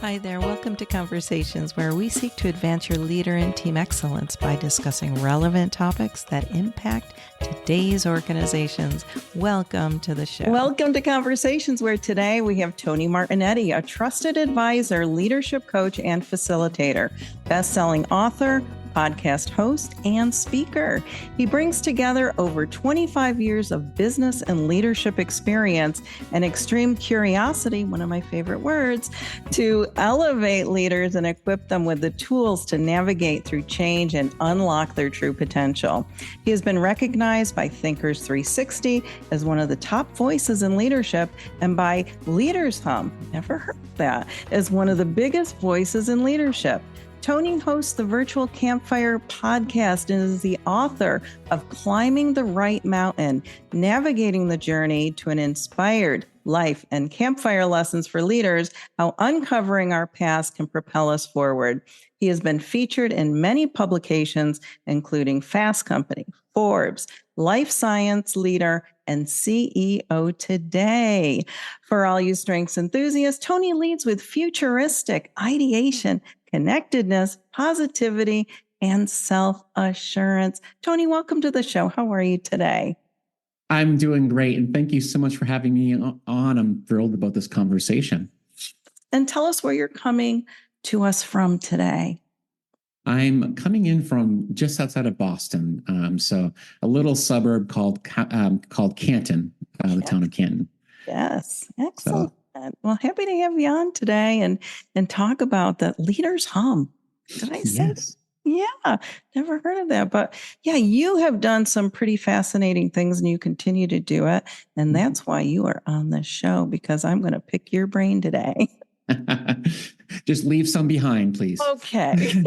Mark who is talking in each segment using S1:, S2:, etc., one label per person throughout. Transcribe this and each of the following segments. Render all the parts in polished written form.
S1: Hi there. Welcome to Conversations, where we seek to advance your leader and team excellence by discussing relevant topics that impact today's organizations. Welcome to the show. Welcome to Conversations, where today we have Tony Martignetti, a trusted advisor, leadership coach, and facilitator, best-selling author, podcast host, and speaker. He brings together over 25 years of business and leadership experience and extreme curiosity, one of my favorite words, to elevate leaders and equip them with the tools to navigate through change and unlock their true potential. He has been recognized by Thinkers 360 as one of the top voices in leadership and by Leaders Hum, never heard that, as one of the biggest voices in leadership. Tony hosts the Virtual Campfire podcast and is the author of Climbing the Right Mountain, Navigating the Journey to an Inspired Life and Campfire Lessons for Leaders, How Uncovering Our Past Can Propel Us Forward. He has been featured in many publications, including Fast Company, Forbes, Life Science Leader, and CEO Today. For all you strengths enthusiasts, Tony leads with futuristic ideation, connectedness, positivity, and self-assurance. Tony, welcome to the show. How are you today?
S2: I'm doing great, and thank you so much for having me on. I'm thrilled about this conversation.
S1: And tell us where you're coming to us from today.
S2: I'm coming in from just outside of Boston, so a little suburb called Canton, the town of Canton.
S1: Yes, excellent. Well, happy to have you on today and talk about the Leaders Hum. Did I say?
S2: Yes.
S1: Yeah, never heard of that. But yeah, you have done some pretty fascinating things and you continue to do it. And that's why you are on this show, because I'm going to pick your brain today.
S2: Just leave some behind, please.
S1: Okay.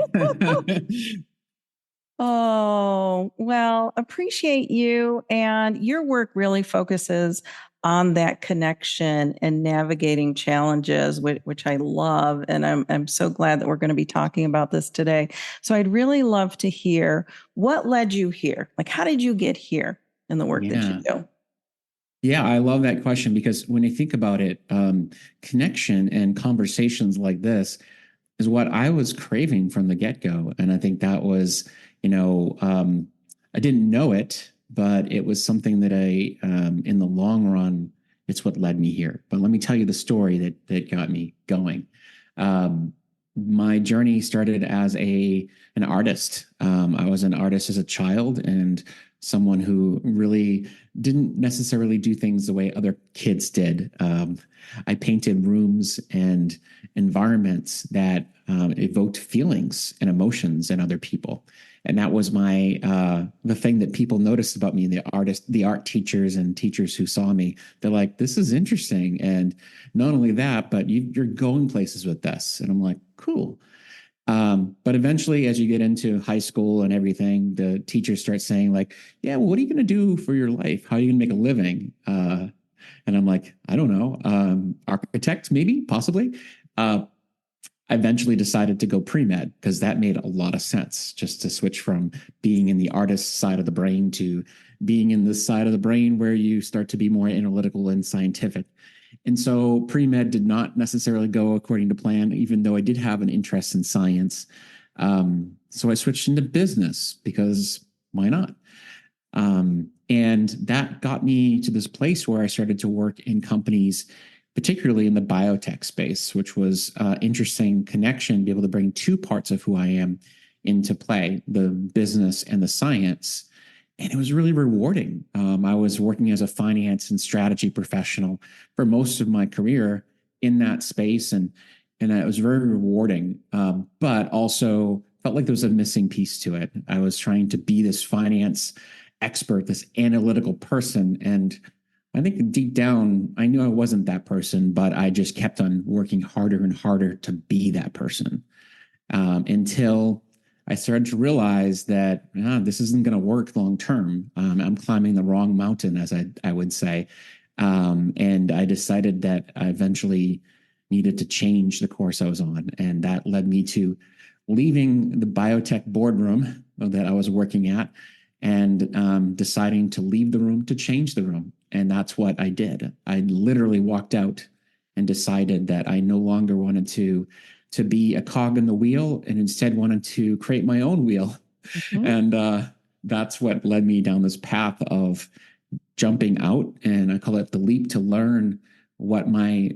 S1: Oh, well, appreciate you. And your work really focuses on that connection and navigating challenges, which I love. And I'm so glad that we're going to be talking about this today. So I'd really love to hear what led you here. Like, how did you get here in the work that you do?
S2: Yeah, I love that question, because when you think about it, connection and conversations like this is what I was craving from the get-go. And I think that was, I didn't know it, but it was something that in the long run, it's what led me here. But let me tell you the story that got me going. My journey started as an artist. I was an artist as a child, and someone who really didn't necessarily do things the way other kids did. I painted rooms and environments that evoked feelings and emotions in other people. And that was the thing that people noticed about me, the art teachers and teachers who saw me. They're like, this is interesting. And not only that, but you're going places with this. And I'm like, cool. But eventually, as you get into high school and everything, the teachers start saying like, yeah, well, what are you going to do for your life? How are you going to make a living? And I'm like, I don't know, architect, maybe, possibly. I eventually decided to go pre-med, because that made a lot of sense, just to switch from being in the artist side of the brain to being in the side of the brain where you start to be more analytical and scientific. And so pre-med did not necessarily go according to plan, even though I did have an interest in science. So I switched into business, because why not? And that got me to this place where I started to work in companies, particularly in the biotech space, which was an interesting connection, be able to bring two parts of who I am into play, the business and the science. And it was really rewarding. I was working as a finance and strategy professional for most of my career in that space. And it was very rewarding, but also felt like there was a missing piece to it. I was trying to be this finance expert, this analytical person. And I think deep down, I knew I wasn't that person, but I just kept on working harder and harder to be that person, until I started to realize that this isn't going to work long term. I'm climbing the wrong mountain, as I would say. And I decided that I eventually needed to change the course I was on. And that led me to leaving the biotech boardroom that I was working at and deciding to leave the room to change the room. And that's what I did. I literally walked out and decided that I no longer wanted to be a cog in the wheel and instead wanted to create my own wheel. Mm-hmm. And that's what led me down this path of jumping out, and I call it the leap to learn what my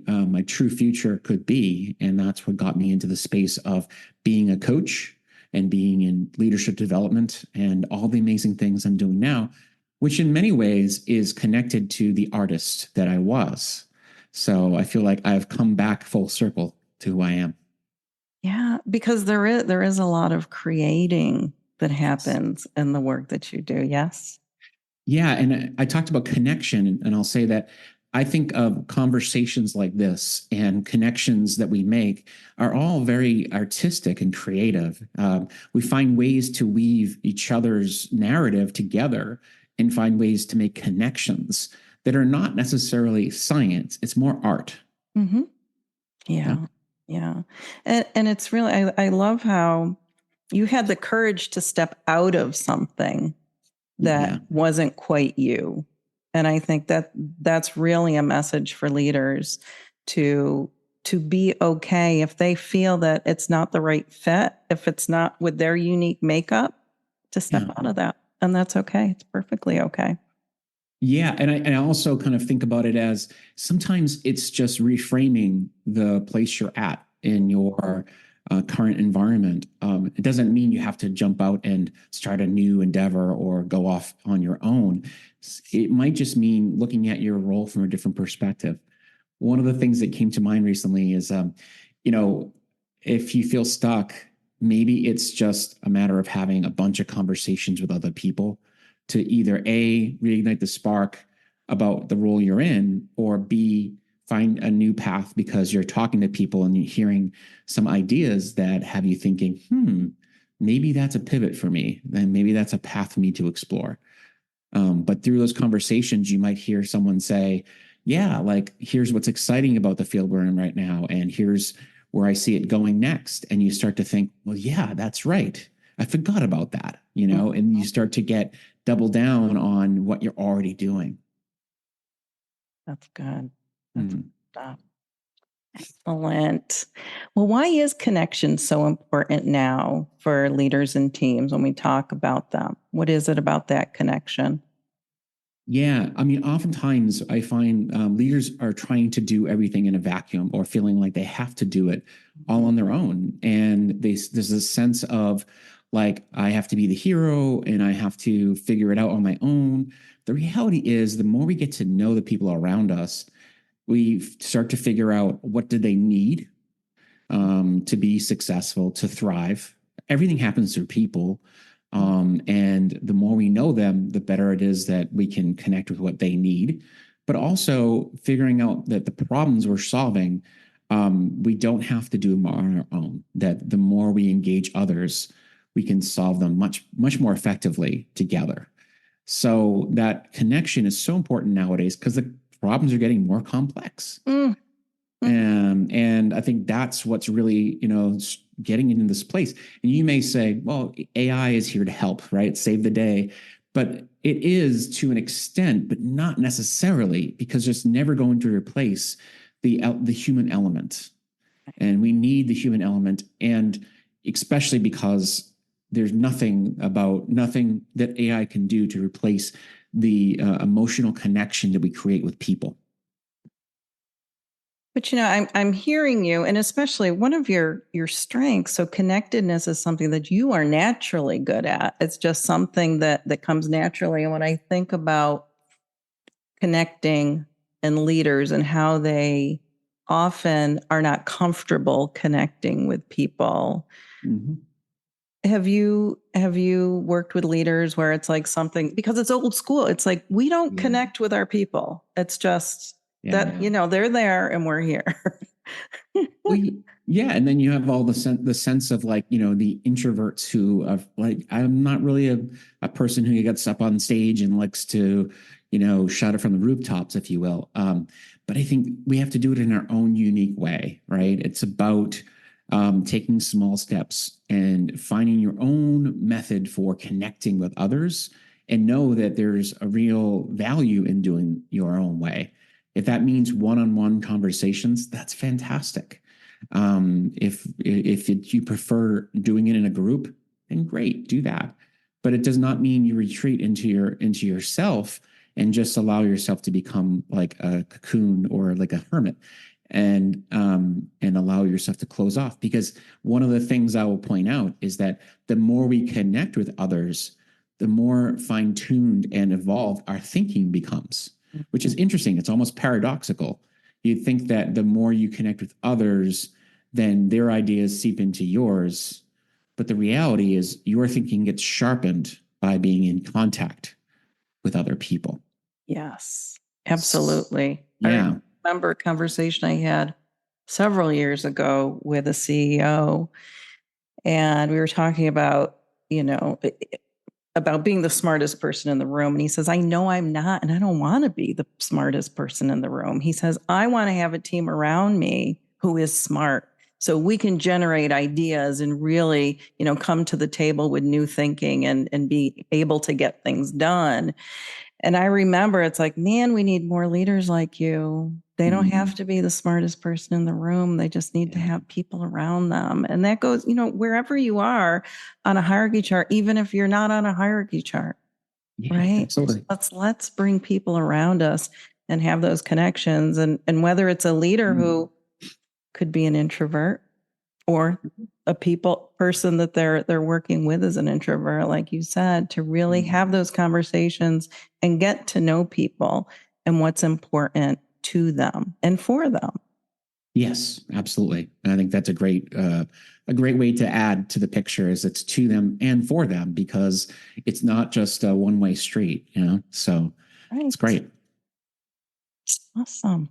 S2: true future could be. And that's what got me into the space of being a coach and being in leadership development and all the amazing things I'm doing now, which in many ways is connected to the artist that I was. So I feel like I've come back full circle to who I am.
S1: Yeah, because there is a lot of creating that happens in the work that you do. Yes.
S2: Yeah. And I talked about connection, and I'll say that I think of conversations like this and connections that we make are all very artistic and creative. We find ways to weave each other's narrative together and find ways to make connections that are not necessarily science. It's more art.
S1: Mm-hmm. Yeah. Yeah. And it's really, I love how you had the courage to step out of something that wasn't quite you. And I think that that's really a message for leaders to be okay if they feel that it's not the right fit, if it's not with their unique makeup, to step out of that. And that's okay. It's perfectly okay.
S2: Yeah. And I also kind of think about it as sometimes it's just reframing the place you're at in your current environment. It doesn't mean you have to jump out and start a new endeavor or go off on your own. It might just mean looking at your role from a different perspective. One of the things that came to mind recently is, if you feel stuck, maybe it's just a matter of having a bunch of conversations with other people to either A, reignite the spark about the role you're in, or B, find a new path because you're talking to people and you're hearing some ideas that have you thinking, maybe that's a pivot for me. Then maybe that's a path for me to explore. But through those conversations, you might hear someone say, yeah, like, here's what's exciting about the field we're in right now. And here's where I see it going next. And you start to think, well, yeah, that's right. I forgot about that, and you start to get double down on what you're already doing.
S1: That's good. That's good stuff. Excellent. Well, why is connection so important now for leaders and teams when we talk about them? What is it about that connection?
S2: Yeah, I mean, oftentimes I find leaders are trying to do everything in a vacuum or feeling like they have to do it all on their own. And there's a sense of like, I have to be the hero and I have to figure it out on my own. The reality is, the more we get to know the people around us, we start to figure out what do they need to be successful, to thrive. Everything happens through people. And the more we know them, the better it is that we can connect with what they need, but also figuring out that the problems we're solving, we don't have to do them on our own, that the more we engage others, we can solve them much, much more effectively together. So that connection is so important nowadays because the problems are getting more complex. And I think that's what's really, getting into this place. And you may say, well, AI is here to help, right? Save the day. But it is to an extent, but not necessarily, because it's never going to replace the human element. And we need the human element. And especially because there's nothing that AI can do to replace the emotional connection that we create with people.
S1: But I'm hearing you, and especially one of your strengths. So connectedness is something that you are naturally good at. It's just something that comes naturally. And when I think about connecting and leaders and how they often are not comfortable connecting with people. Mm-hmm. Have you worked with leaders where it's like something, because it's old school, it's like, we don't connect with our people. It's just that, they're there and we're here.
S2: And then you have all the sense of like, the introverts who are like, I'm not really a person who gets up on stage and likes to, shout it from the rooftops, if you will. But I think we have to do it in our own unique way, right? It's about taking small steps and finding your own method for connecting with others, and know that there's a real value in doing your own way. If that means one-on-one conversations, that's fantastic. If you prefer doing it in a group, then great, do that. But it does not mean you retreat into yourself and just allow yourself to become like a cocoon or like a hermit, and allow yourself to close off. Because one of the things I will point out is that the more we connect with others, the more fine-tuned and evolved our thinking becomes, which is interesting. It's almost paradoxical. You think that the more you connect with others, then their ideas seep into yours. But the reality is your thinking gets sharpened by being in contact with other people.
S1: Yes, absolutely.
S2: Yeah.
S1: I remember a conversation I had several years ago with a CEO, and we were talking about, about being the smartest person in the room. And he says, I know I'm not, and I don't want to be the smartest person in the room. He says, I want to have a team around me who is smart, so we can generate ideas and really, come to the table with new thinking and be able to get things done. And I remember it's like, man, we need more leaders like you. They don't have to be the smartest person in the room. They just need to have people around them. And that goes, wherever you are on a hierarchy chart, even if you're not on a hierarchy chart, right?
S2: Absolutely.
S1: Let's bring people around us and have those connections. And whether it's a leader who could be an introvert, or a person that they're working with as an introvert, like you said, to really have those conversations and get to know people and what's important to them and for them.
S2: Yes, absolutely. And I think that's a great way to add to the picture, is it's to them and for them, because it's not just a one-way street, so It's great.
S1: Awesome.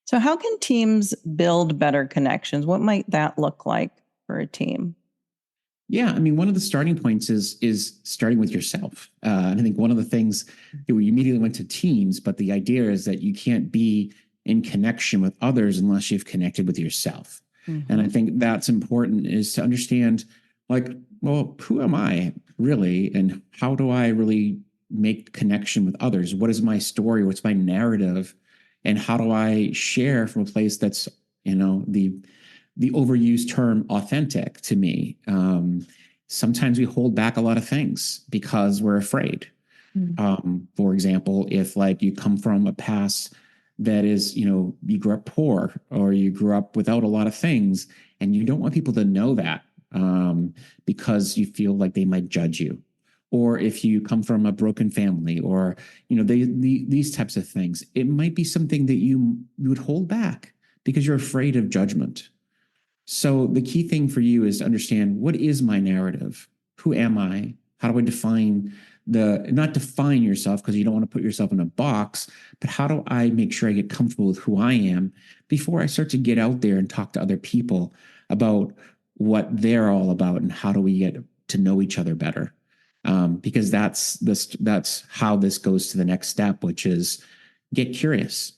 S1: So how can teams build better connections? What might that look like for a team?
S2: Yeah, I mean, one of the starting points is starting with yourself. And I think one of the things, you immediately went to teams, but the idea is that you can't be in connection with others unless you've connected with yourself. And I think that's important, is to understand, like, well, who am I really? And how do I really make connection with others? What is my story? What's my narrative? And how do I share from a place that's, the overused term authentic to me? Sometimes we hold back a lot of things because we're afraid. For example, if like you come from a past that is, you grew up poor, or you grew up without a lot of things, and you don't want people to know that, because you feel like they might judge you. Or if you come from a broken family, or, these types of things, it might be something that you would hold back because you're afraid of judgment. So the key thing for you is to understand, what is my narrative? Who am I? How do I not define yourself, because you don't want to put yourself in a box, but how do I make sure I get comfortable with who I am before I start to get out there and talk to other people about what they're all about, and how do we get to know each other better? Because that's how this goes to the next step, which is get curious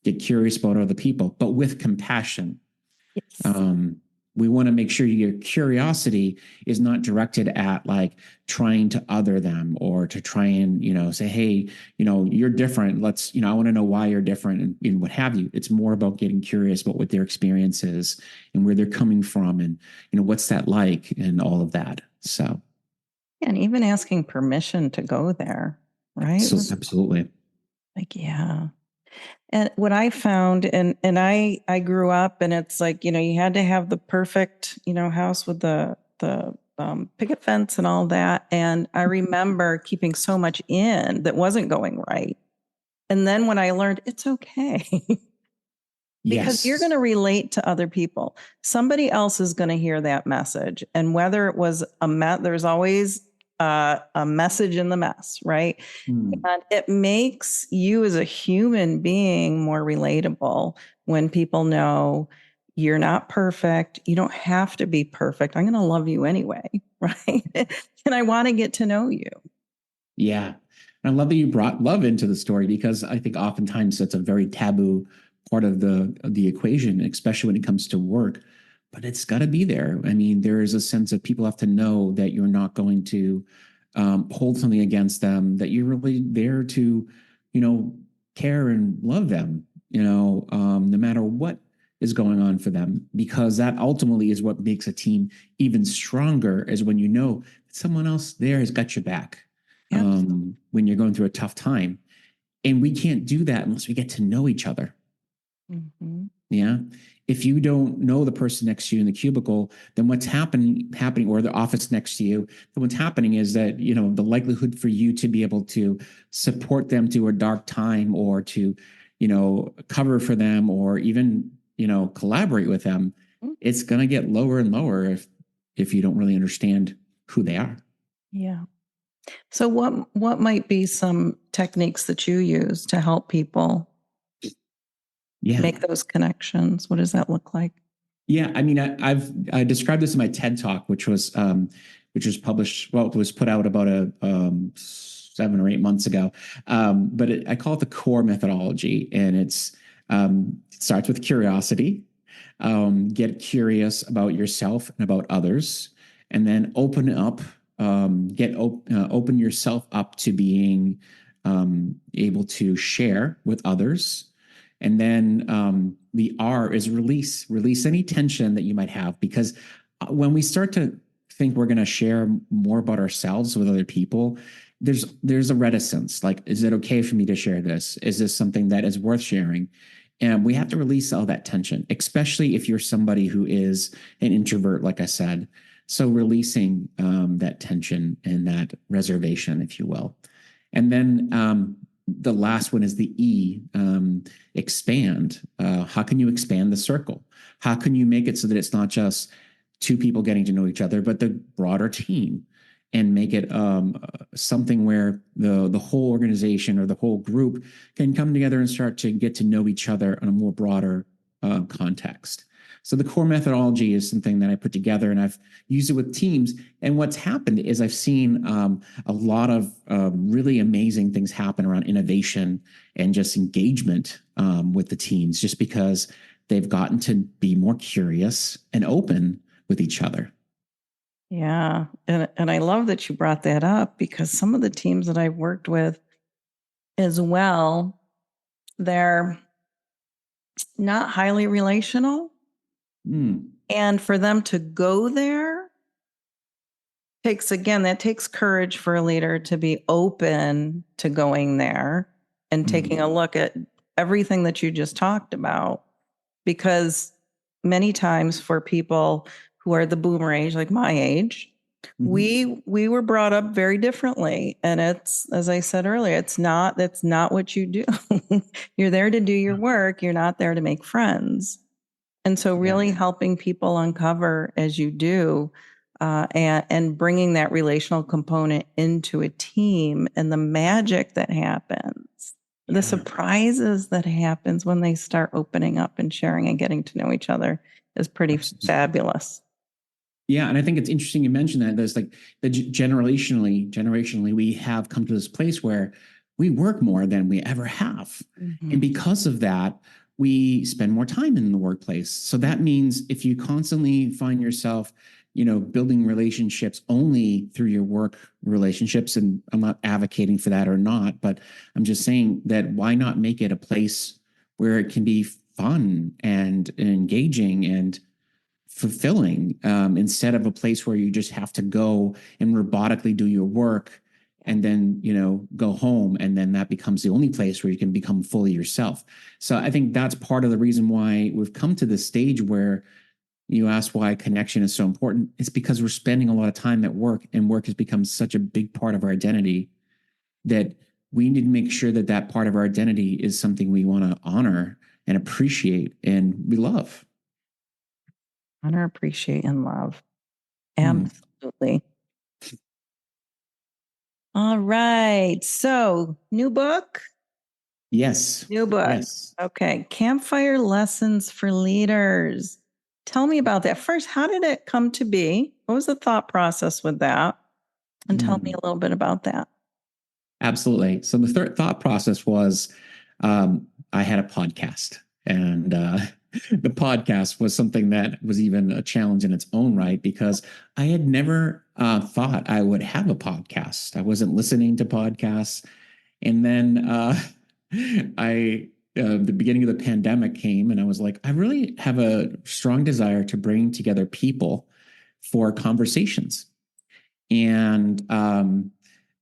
S2: about other people, but with compassion. Yes. We want to make sure your curiosity is not directed at like trying to other them, or to try and, say, hey, you're different. I want to know why you're different, and what have you. It's more about getting curious about what their experience is and where they're coming from, and, what's that like, and all of that. So.
S1: And even asking permission to go there, right?
S2: Absolutely.
S1: Like, yeah. And what I found, and I grew up, and it's like, you had to have the perfect, house with the picket fence and all that. And I remember keeping so much in that wasn't going right. And then when I learned it's okay, because you're going to relate to other people, somebody else is going to hear that message. And whether it was there's always a message in the mess, right? And it makes you as a human being more relatable when people know you're not perfect. You don't have to be perfect. I'm going to love you anyway, right? And I want to get to know you.
S2: Yeah. And I love that you brought love into the story, because I think oftentimes that's a very taboo part of the equation, especially when it comes to work. But it's got to be there. I mean, there is a sense of people have to know that you're not going to hold something against them, that you're really there to, care and love them, no matter what is going on for them, because that ultimately is what makes a team even stronger, is when you know that someone else there has got your back when you're going through a tough time. And we can't do that unless we get to know each other. Mm-hmm. Yeah. If you don't know the person next to you in the cubicle, then what's happening, or the office next to you, then what's happening is that, the likelihood for you to be able to support them through a dark time, or to, cover for them, or even, collaborate with them, it's going to get lower and lower if you don't really understand who they are.
S1: Yeah. So what might be some techniques that you use to help people make those connections? What does that look like?
S2: Yeah, I mean, I described this in my TED Talk, which was published. Well, it was put out about 7 or 8 months ago. But I call it the core methodology, and it starts with curiosity. Get curious about yourself and about others, and then open up. Open yourself up to being able to share with others. And then the R is release any tension that you might have, because when we start to think we're going to share more about ourselves with other people, there's a reticence. Like, is it okay for me to share this? Is this something that is worth sharing? And we have to release all that tension, especially if you're somebody who is an introvert, like I said. So releasing that tension and that reservation, if you will. And then the last one is the E, expand. How can you expand the circle? How can you make it so that it's not just two people getting to know each other, but the broader team, and make it something where the whole organization or the whole group can come together and start to get to know each other in a more broader context. So the core methodology is something that I put together, and I've used it with teams. And what's happened is I've seen a lot of really amazing things happen around innovation and just engagement with the teams, just because they've gotten to be more curious and open with each other.
S1: Yeah. And I love that you brought that up, because some of the teams that I've worked with as well, they're not highly relational. And for them to go there takes courage for a leader to be open to going there and taking a look at everything that you just talked about. Because many times for people who are the boomer age, like my age, we were brought up very differently. And it's, as I said earlier, that's not what you do. You're there to do your work. You're not there to make friends. And so really helping people uncover as you do, and bringing that relational component into a team, and the magic that happens, the surprises that happens when they start opening up and sharing and getting to know each other is pretty fabulous.
S2: Yeah. And I think it's interesting you mentioned that. There's like generationally, we have come to this place where we work more than we ever have. And because of that, we spend more time in the workplace. So that means if you constantly find yourself, building relationships only through your work relationships, and I'm not advocating for that or not, but I'm just saying that why not make it a place where it can be fun and engaging and fulfilling, instead of a place where you just have to go and robotically do your work and then, go home. And then that becomes the only place where you can become fully yourself. So I think that's part of the reason why we've come to this stage where you ask why connection is so important. It's because we're spending a lot of time at work, and work has become such a big part of our identity that we need to make sure that that part of our identity is something we want to honor and appreciate and we love.
S1: Honor, appreciate, and love. Absolutely. All right. So, new book?
S2: Yes.
S1: New book.
S2: Yes.
S1: Okay. Campfire Lessons for Leaders. Tell me about that. First, how did it come to be? What was the thought process with that? And tell me a little bit about that.
S2: Absolutely. So the thought process was, I had a podcast, and the podcast was something that was even a challenge in its own right, because I had never thought I would have a podcast. I wasn't listening to podcasts. And then The beginning of the pandemic came and I was like, I really have a strong desire to bring together people for conversations. And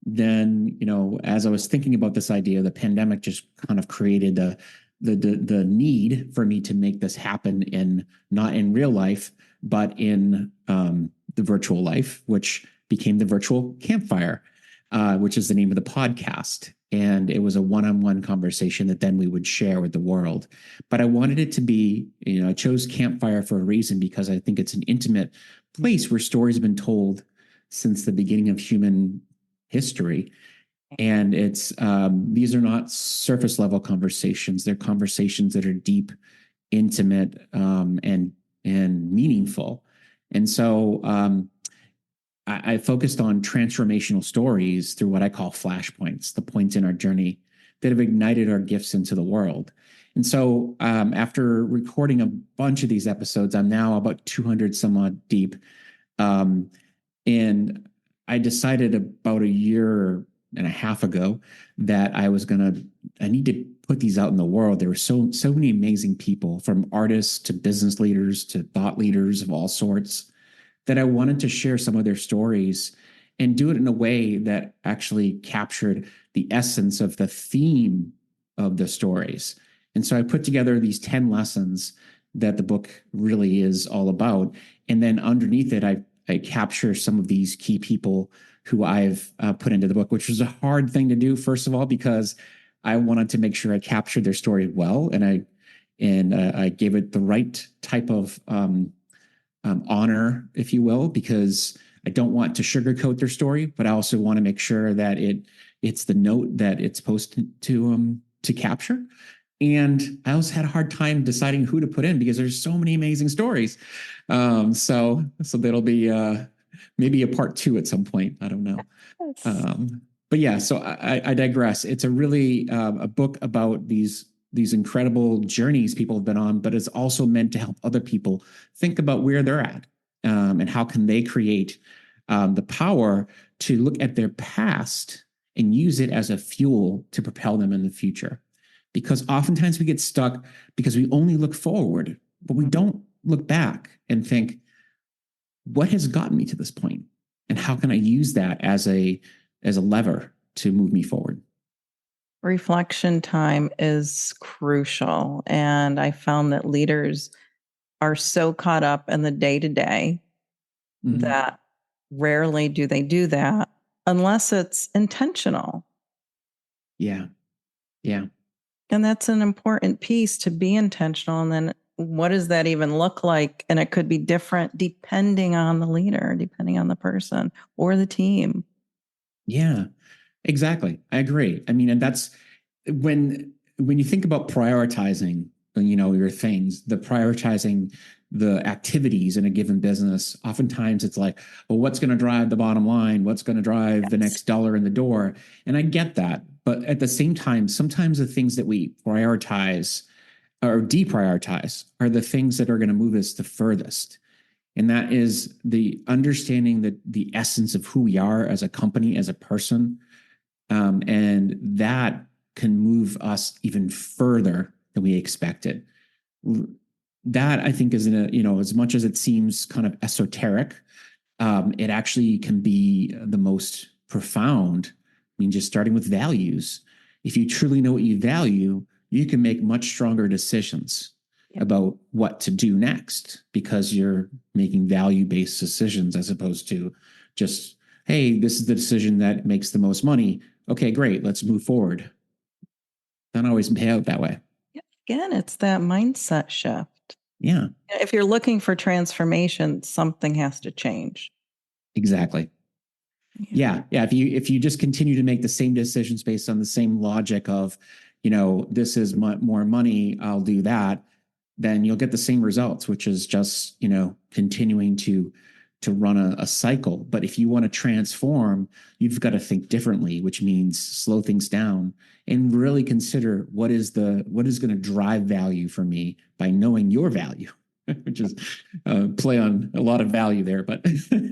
S2: then, as I was thinking about this idea, the pandemic just kind of created the need for me to make this happen not in real life, but in the virtual life, which became the Virtual Campfire, which is the name of the podcast. And it was a one-on-one conversation that then we would share with the world. But I wanted it to be, I chose Campfire for a reason because I think it's an intimate place where stories have been told since the beginning of human history. And these are not surface level conversations. They're conversations that are deep, intimate, and meaningful. And so I focused on transformational stories through what I call flashpoints, the points in our journey that have ignited our gifts into the world. And so after recording a bunch of these episodes, I'm now about 200 some odd deep. And I decided about a year and a half ago that I need to put these out in the world. There were so many amazing people, from artists to business leaders to thought leaders of all sorts, that I wanted to share some of their stories and do it in a way that actually captured the essence of the theme of the stories. And so I put together these 10 lessons that the book really is all about. And then underneath it, I capture some of these key people who I've put into the book, which was a hard thing to do, first of all, because I wanted to make sure I captured their story well. And I gave it the right type of honor, if you will, because I don't want to sugarcoat their story, but I also want to make sure that it's the note that it's supposed to capture. And I also had a hard time deciding who to put in because there's so many amazing stories. So that'll be maybe a part 2 at some point. I don't know. But yeah, so I digress. It's a really a book about these incredible journeys people have been on, but it's also meant to help other people think about where they're at and how can they create the power to look at their past and use it as a fuel to propel them in the future. Because oftentimes we get stuck because we only look forward, but we don't look back and think, what has gotten me to this point? And how can I use that as a lever to move me forward?
S1: Reflection time is crucial. And I found that leaders are so caught up in the day-to-day that rarely do they do that unless it's intentional.
S2: Yeah. Yeah.
S1: And that's an important piece, to be intentional. And then what does that even look like? And it could be different depending on the leader, depending on the person or the team.
S2: Yeah, exactly. I agree. I mean, and that's when you think about prioritizing, your things, prioritizing the activities in a given business, oftentimes it's like, well, what's going to drive the bottom line? What's going to drive the next dollar in the door? And I get that. But at the same time, sometimes the things that we prioritize or deprioritize are the things that are going to move us the furthest. And that is the understanding that the essence of who we are as a company, as a person. And that can move us even further than we expected. That, I think, is as much as it seems kind of esoteric, it actually can be the most profound. I mean, just starting with values. If you truly know what you value, you can make much stronger decisions about what to do next because you're making value-based decisions as opposed to just, hey, this is the decision that makes the most money. Okay, great, let's move forward. Don't always pay out that way.
S1: Again, it's that mindset shift.
S2: Yeah.
S1: If you're looking for transformation, something has to change.
S2: Exactly. Yeah. If you just continue to make the same decisions based on the same logic of, this is more money, I'll do that, then you'll get the same results, which is just, continuing to run a cycle. But if you want to transform, you've got to think differently, which means slow things down and really consider what is going to drive value for me by knowing your value, which is play on a lot of value there, but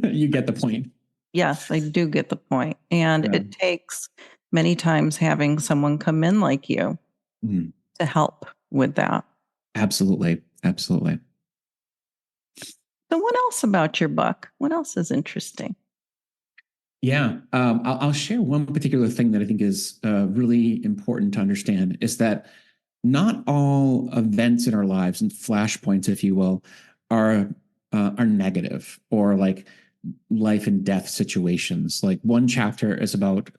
S2: you get the point.
S1: Yes, I do get the point. And it takes many times having someone come in like you to help with that.
S2: Absolutely. Absolutely.
S1: So what else about your book? What else is interesting?
S2: Yeah, I'll share one particular thing that I think is really important to understand is that not all events in our lives and flashpoints, if you will, are negative or like life and death situations. Like one chapter is about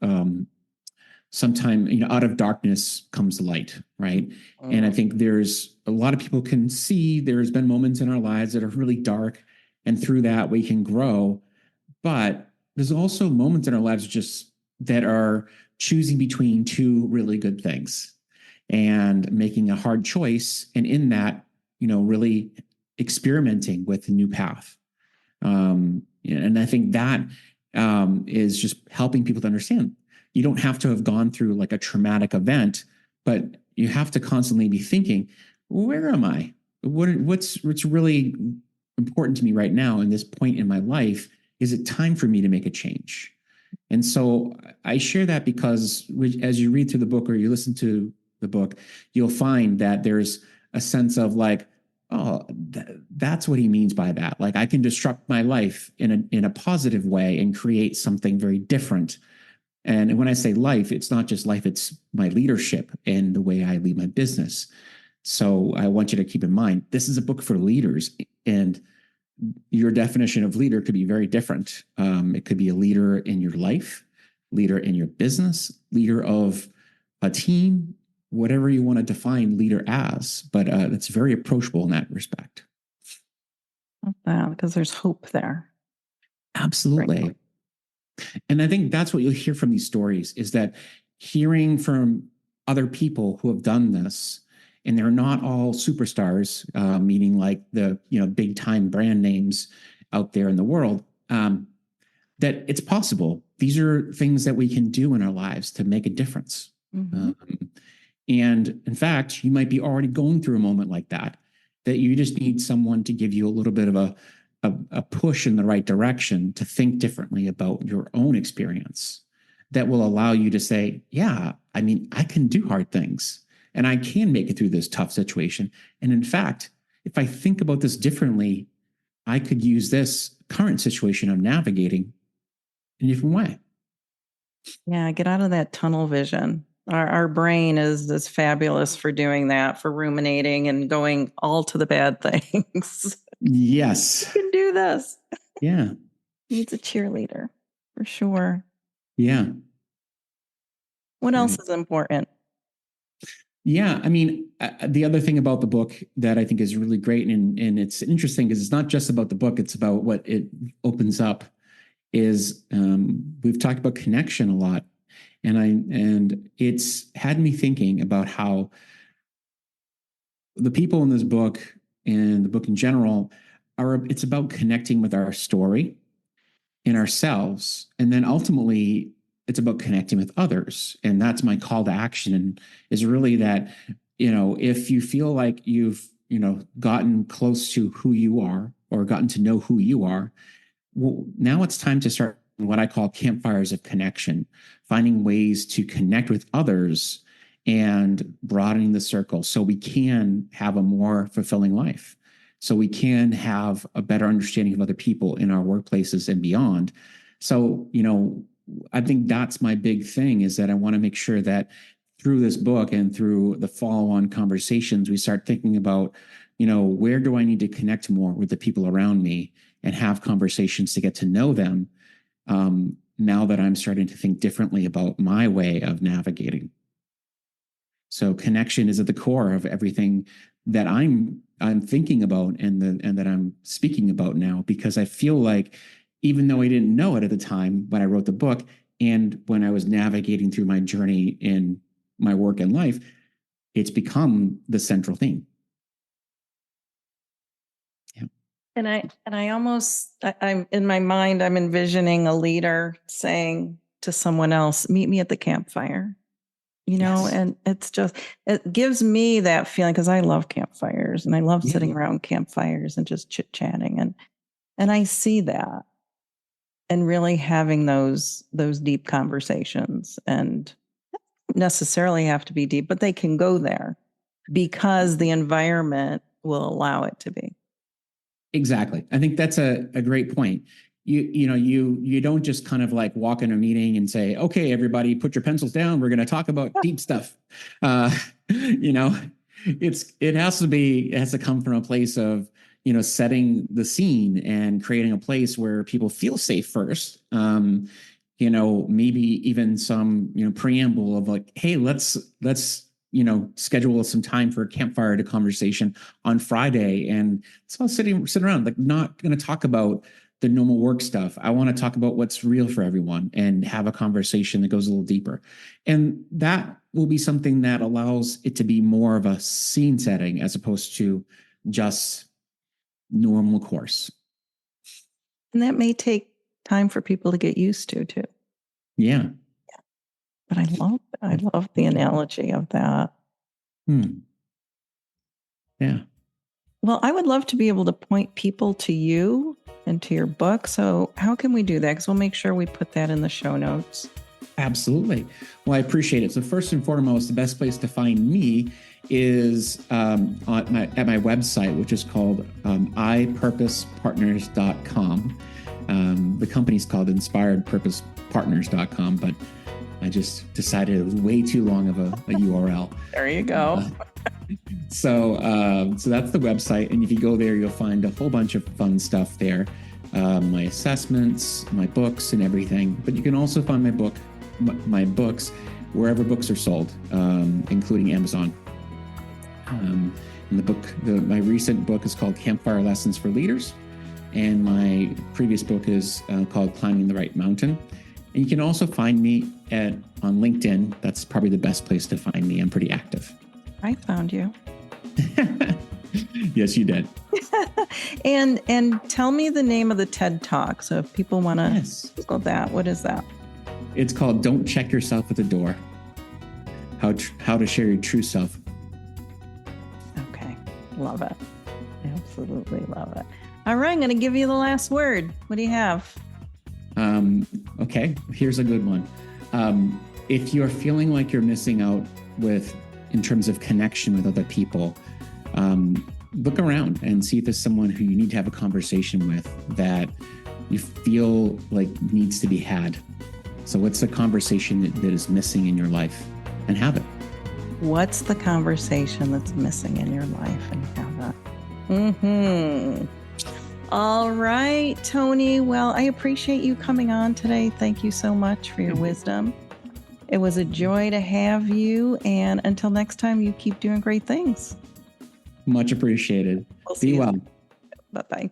S2: sometime, out of darkness comes light, right? And I think there's a lot of people can see there's been moments in our lives that are really dark, and through that we can grow. But there's also moments in our lives just that are choosing between two really good things and making a hard choice. And in that, really experimenting with a new path. And I think that is just helping people to understand. You don't have to have gone through like a traumatic event, but you have to constantly be thinking, where am I? What's really important to me right now in this point in my life? Is it time for me to make a change? And so I share that because as you read through the book or you listen to the book, you'll find that there's a sense of like, oh, that's what he means by that. Like I can disrupt my life in a positive way and create something very different. And when I say life, it's not just life, it's my leadership and the way I lead my business. So I want you to keep in mind, this is a book for leaders, and your definition of leader could be very different. It could be a leader in your life, leader in your business, leader of a team, whatever you want to define leader as. But it's very approachable in that respect.
S1: Yeah, because there's hope there.
S2: Absolutely. Right. And I think that's what you'll hear from these stories is that hearing from other people who have done this, and they're not all superstars, meaning like the big time brand names out there in the world, that it's possible. These are things that we can do in our lives to make a difference. Mm-hmm. And in fact, you might be already going through a moment like that you just need someone to give you a little bit of a push in the right direction to think differently about your own experience that will allow you to say, yeah, I mean, I can do hard things and I can make it through this tough situation. And in fact, if I think about this differently, I could use this current situation I'm navigating in a different way.
S1: Yeah, get out of that tunnel vision. Our brain is fabulous for doing that, for ruminating and going all to the bad things.
S2: Yes.
S1: You can do this.
S2: Yeah.
S1: Needs a cheerleader, for sure.
S2: Yeah.
S1: What else is important?
S2: Yeah, I mean, the other thing about the book that I think is really great and it's interesting because it's not just about the book, it's about what it opens up is we've talked about connection a lot. And it's had me thinking about how the people in this book and the book in general it's about connecting with our story in ourselves. And then ultimately it's about connecting with others. And that's my call to action is really that, if you feel like you've, gotten close to who you are or gotten to know who you are, well, now it's time to start what I call campfires of connection, finding ways to connect with others and broadening the circle so we can have a more fulfilling life. So we can have a better understanding of other people in our workplaces and beyond. So, I think that's my big thing is that I want to make sure that through this book and through the follow-on conversations, we start thinking about, where do I need to connect more with the people around me and have conversations to get to know them now that I'm starting to think differently about my way of navigating. So connection is at the core of everything that I'm thinking about and that I'm speaking about now, because I feel like even though I didn't know it at the time when I wrote the book and when I was navigating through my journey in my work and life, it's become the central theme. Yeah.
S1: And I'm in my mind, I'm envisioning a leader saying to someone else, meet me at the campfire.
S2: Yes.
S1: And it gives me that feeling because I love campfires and I love sitting around campfires and just chit chatting. And I see that and really having those deep conversations. And necessarily have to be deep, but they can go there because the environment will allow it to be.
S2: Exactly. I think that's a great point. You don't just kind of like walk in a meeting and say, okay, everybody put your pencils down. We're going to talk about deep stuff. It has to come from a place of, setting the scene and creating a place where people feel safe first. Maybe even some, preamble of like, hey, let's schedule some time for a campfire to conversation on Friday. And it's all sitting around, like not going to talk about the normal work stuff. I want to talk about what's real for everyone and have a conversation that goes a little deeper. And that will be something that allows it to be more of a scene setting as opposed to just normal course.
S1: And that may take time for people to get used to too.
S2: Yeah.
S1: But I love the analogy of that.
S2: Yeah.
S1: Well, I would love to be able to point people to you and to your book. So how can we do that? Because we'll make sure we put that in the show notes.
S2: Absolutely. Well, I appreciate it. So first and foremost, the best place to find me is at my website, which is called ipurposepartners.com. The company's called inspiredpurposepartners.com, but I just decided it was way too long of a URL.
S1: There you go.
S2: So that's the website. And if you go there, you'll find a whole bunch of fun stuff there. My assessments, my books and everything. But you can also find my books wherever books are sold, including Amazon. And my recent book is called Campfire Lessons for Leaders. And my previous book is called Climbing the Right Mountain. And you can also find me on LinkedIn. That's probably the best place to find me. I'm pretty active.
S1: I found you.
S2: Yes, you did.
S1: And tell me the name of the TED Talk. So if people want to Google that, what is that?
S2: It's called Don't Check Yourself at the Door. How to share your true self.
S1: Okay. Love it. Absolutely love it. All right. I'm going to give you the last word. What do you have?
S2: Okay. Here's a good one. If you're feeling like you're missing out in terms of connection with other people, look around and see if there's someone who you need to have a conversation with that you feel like needs to be had. So what's the conversation that is missing in your life, and have it?
S1: What's the conversation that's missing in your life, and have it? All right, Tony. Well, I appreciate you coming on today. Thank you so much for your wisdom. It was a joy to have you. And until next time, you keep doing great things.
S2: Much appreciated.
S1: Be
S2: well.
S1: Bye-bye.